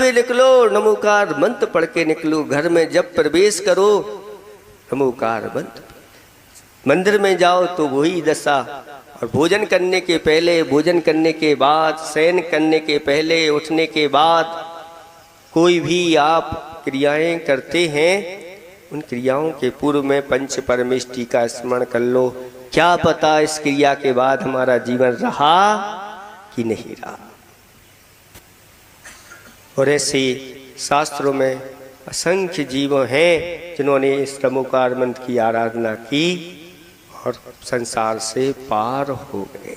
पे निकलो नमोकार मंत्र पढ़ के निकलो, घर में जब प्रवेश करो नमोकार मंत्र, मंदिर में जाओ तो वही दशा, और भोजन करने के पहले, भोजन करने के बाद, शयन करने के पहले, उठने के बाद कोई भी आप क्रियाएं करते हैं, उन क्रियाओं के पूर्व में पंच परमेष्टि का स्मरण कर लो। क्या पता इस क्रिया के बाद हमारा जीवन रहा कि नहीं रहा। और ऐसे शास्त्रों में असंख्य जीव हैं जिन्होंने इस नमोकार मंत्र की आराधना की और संसार से पार हो गए।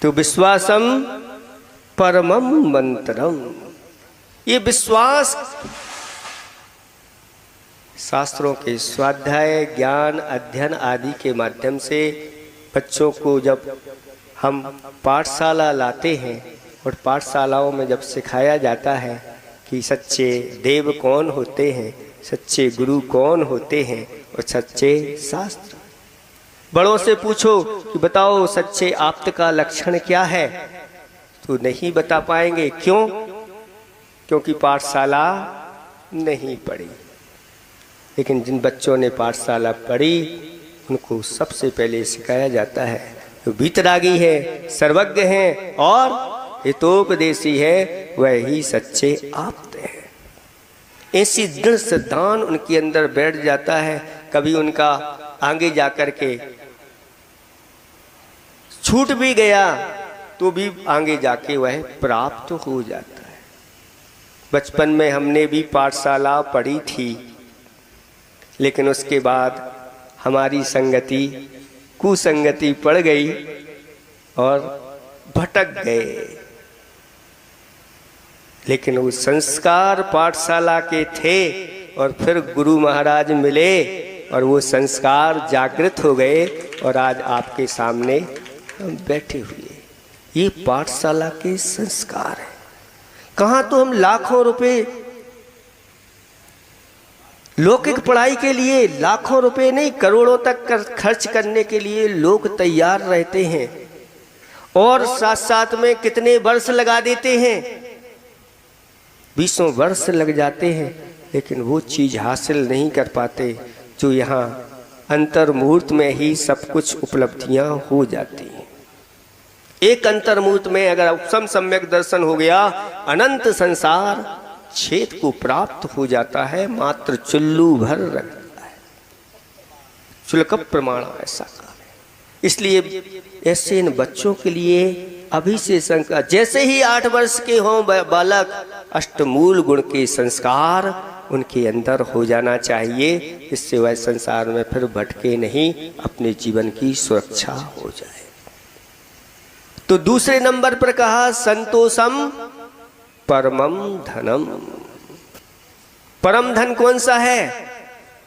तो विश्वासम परमम मंत्रम, ये विश्वास शास्त्रों के स्वाध्याय, ज्ञान, अध्ययन आदि के माध्यम से बच्चों को जब हम पाठशाला लाते हैं और पाठशालाओं में जब सिखाया जाता है कि सच्चे देव कौन होते हैं, सच्चे गुरु कौन होते हैं और सच्चे शास्त्र, बड़ों से पूछो कि बताओ सच्चे आप्त का लक्षण क्या है, तो नहीं बता पाएंगे। क्यों? क्योंकि पाठशाला नहीं पढ़ी। लेकिन जिन बच्चों ने पाठशाला पढ़ी उनको सबसे पहले सिखाया जाता है तो वीतरागी है, सर्वज्ञ हैं और हितोपदेशी है, वह ही सच्चे आप्त हैं। ऐसी दृढ़ सिद्धांत उनके अंदर बैठ जाता है। कभी उनका आगे जाकर के छूट भी गया तो भी आगे जाके वह प्राप्त हो जाता है। बचपन में हमने भी पाठशाला पढ़ी थी, लेकिन उसके बाद हमारी संगति कुसंगति पड़ गई और भटक गए। लेकिन वो संस्कार पाठशाला के थे और फिर गुरु महाराज मिले और वो संस्कार जागृत हो गए और आज आपके सामने हम बैठे हुए। ये पाठशाला के संस्कार है। कहाँ तो हम लाखों रुपए लौकिक पढ़ाई के लिए, लाखों रुपए नहीं करोड़ों तक खर्च करने के लिए लोग तैयार रहते हैं और साथ साथ में कितने वर्ष लगा देते हैं, 20 वर्ष लग जाते हैं, लेकिन वो चीज हासिल नहीं कर पाते जो यहाँ अंतर मुहूर्त में ही सब कुछ उपलब्धियां हो जाती हैं। एक अंतर मुहूर्त में अगर उपसम सम्यक दर्शन हो गया, अनंत संसार छेद को प्राप्त हो जाता है, मात्र चुल्लू भर रखता है। चुल्क प्रमाण ऐसा काम है। इसलिए ऐसे इन बच्चों के लिए अभी से संस्कार, जैसे ही 8 वर्ष के हों बालक, अष्टमूल गुण के संस्कार उनके अंदर हो जाना चाहिए, इससे वह संसार में फिर भटके नहीं, अपने जीवन की सुरक्षा हो जाए। तो दूसरे नंबर पर कहा संतोषम परमम धनम। परम धन कौन सा है?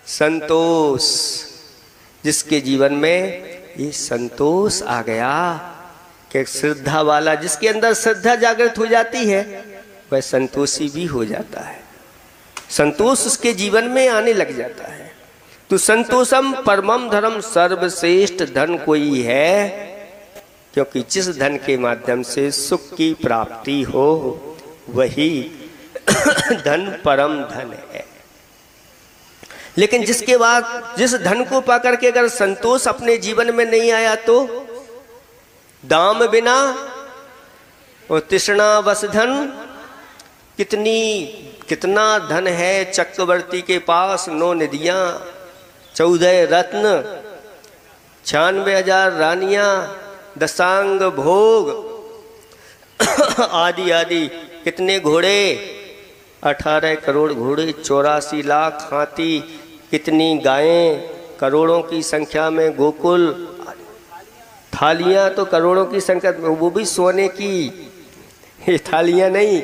संतोष। जिसके जीवन में ये संतोष आ गया कि श्रद्धा वाला, जिसके अंदर श्रद्धा जागृत हो जाती है, वह संतोषी भी हो जाता है। संतोष उसके जीवन में आने लग जाता है। तो संतोषम परमम धर्म, सर्वश्रेष्ठ धन कोई है, क्योंकि जिस धन के माध्यम से सुख की प्राप्ति हो वही धन परम धन है। लेकिन जिसके बाद जिस धन को पाकर के अगर संतोष अपने जीवन में नहीं आया तो दाम बिना और तृष्णा बस धन। कितना धन है चक्रवर्ती के पास, 9 निधियां, 14 रत्न, 96,000 रानियां, दशांग भोग आदि आदि, कितने घोड़े, 18 करोड़ घोड़े, 84 लाख हाथी, कितनी गायें, करोड़ों की संख्या में गोकुल, थालियां तो करोड़ों की संख्या, वो भी सोने की, ये थालियां नहीं।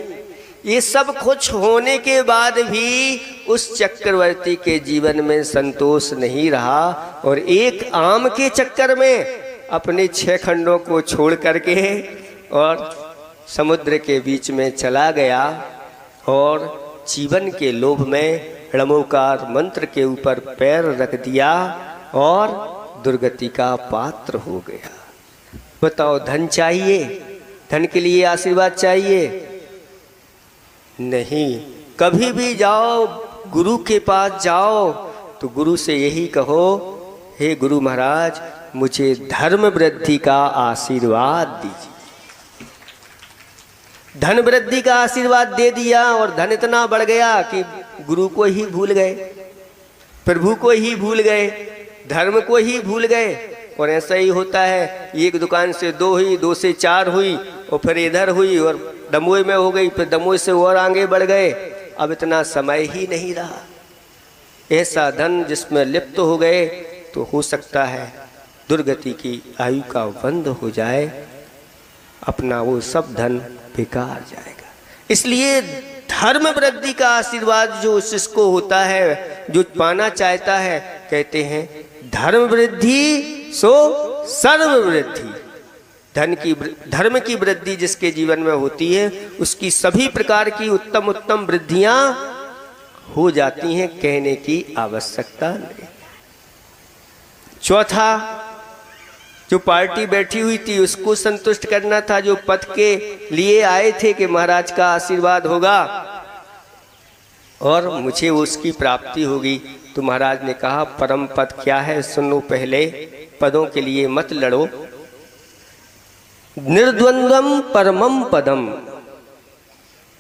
ये सब कुछ होने के बाद भी उस चक्रवर्ती के जीवन में संतोष नहीं रहा और एक आम के चक्कर में अपने 6 खंडों को छोड़ करके और समुद्र के बीच में चला गया और जीवन के लोभ में णमोकार मंत्र के ऊपर पैर रख दिया और दुर्गति का पात्र हो गया। बताओ, धन चाहिए, धन के लिए आशीर्वाद चाहिए, नहीं। कभी भी जाओ गुरु के पास जाओ तो गुरु से यही कहो, हे गुरु महाराज मुझे धर्म वृद्धि का आशीर्वाद दीजिए। धन वृद्धि का आशीर्वाद दे दिया और धन इतना बढ़ गया कि गुरु को ही भूल गए, प्रभु को ही भूल गए, धर्म को ही भूल गए। और ऐसा ही होता है, एक दुकान से 2 हुई, 2 से 4 हुई और फिर इधर हुई और दमोई में हो गई, फिर दमोई से और आगे बढ़ गए। अब इतना समय ही नहीं रहा। ऐसा धन जिसमें लिप्त हो गए तो हो सकता है दुर्गति की आयु का बंद हो जाए, अपना वो सब धन बेकार जाएगा। इसलिए धर्म वृद्धि का आशीर्वाद जो जिसको होता है, जो पाना चाहता है, कहते हैं धर्म वृद्धि सो सर्व वृद्धि। धर्म की वृद्धि जिसके जीवन में होती है उसकी सभी प्रकार की उत्तम उत्तम वृद्धियां हो जाती हैं, कहने की आवश्यकता नहीं। चौथा, जो पार्टी बैठी हुई थी उसको संतुष्ट करना था, जो पद के लिए आए थे कि महाराज का आशीर्वाद होगा और मुझे उसकी प्राप्ति होगी। तो महाराज ने कहा परम पद क्या है सुनो पहले, पदों के लिए मत लड़ो। निर्द्वंद्वम परमम पदम,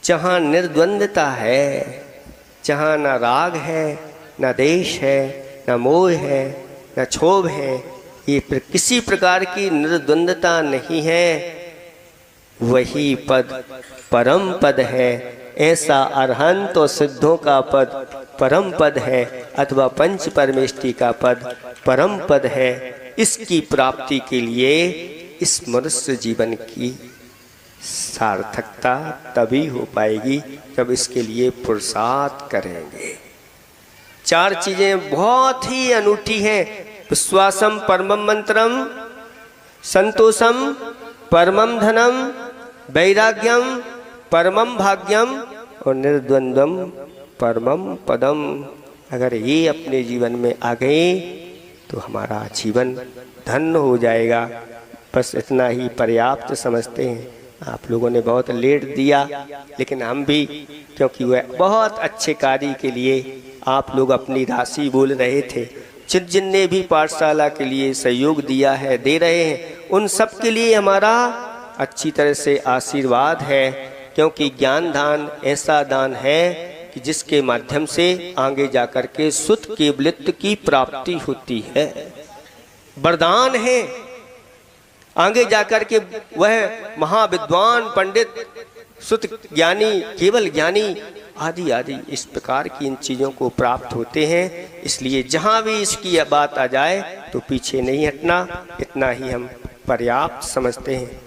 जहां निर्द्वंदता है, जहां ना राग है, ना देश है, ना मोह है, ना क्षोभ है, ये किसी प्रकार की निर्द्वंदता नहीं है, वही पद परम पद है। ऐसा अरहंत और सिद्धों का पद परम पद है, अथवा पंच परमेष्टि का पद परम पद है। इसकी प्राप्ति के लिए इस मनुष्य जीवन की सार्थकता तभी हो पाएगी जब इसके लिए पुरुषार्थ करेंगे। 4 चीजें बहुत ही अनूठी हैं। विश्वासम परमम मंत्रम, संतोषम परमम धनम, वैराग्यम परमम भाग्यम और निर्द्वंद्वम परमम पदम। अगर ये अपने जीवन में आ गए तो हमारा जीवन धन्य हो जाएगा। बस इतना ही पर्याप्त समझते हैं। आप लोगों ने बहुत लेट दिया, लेकिन हम भी, क्योंकि वह बहुत अच्छे कार्य के लिए आप लोग अपनी राशि बोल रहे थे, जिनने भी पाठशाला के लिए सहयोग दिया है, दे रहे हैं, उन सब के लिए हमारा अच्छी तरह से आशीर्वाद है। क्योंकि ज्ञान दान ऐसा दान है कि जिसके माध्यम से आगे जाकर के सुत केवलित्व की प्राप्ति होती है। वरदान है, आगे जाकर के वह महाविद्वान पंडित सुत ज्ञानी, केवल ज्ञानी आदि आदि इस प्रकार की इन चीज़ों को प्राप्त होते हैं। इसलिए जहाँ भी इसकी बात आ जाए तो पीछे नहीं हटना, इतना ही हम पर्याप्त समझते हैं।